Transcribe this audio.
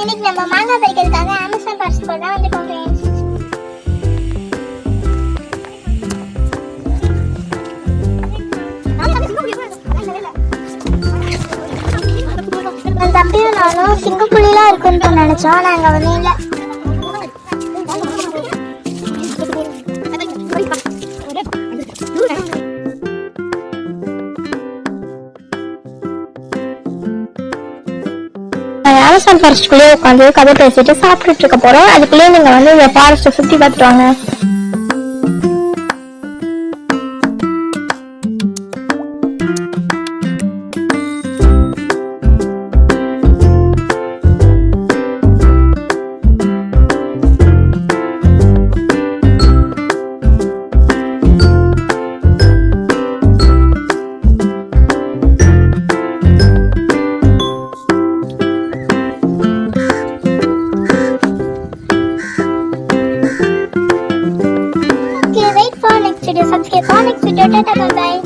இன்னைக்கு நம்ம மாங்காய் பறிக்கிறதுக்காக அமேசான் ஃபாரஸ்ட் கூட தான் வந்துட்டோம் ஃப்ரெண்ட்ஸ். என் தம்பியும் நானும் சிங்கப்புலிலாம் இருக்குன்னு நினைச்சோம். நாங்கள் வந்து இல்லை. அமேசான் ஃபாரஸ்ட்குள்ளேயே உட்காந்து கதை பேசிட்டு சாப்பிட்டுட்டு இருக்க போறோம். அதுக்குள்ளேயே நீங்க வந்து இந்த ஃபாரஸ்ட்டை சுத்தி பார்த்துட்டு வாங்க. Wait for next video. Subscribe for next video. Bye bye.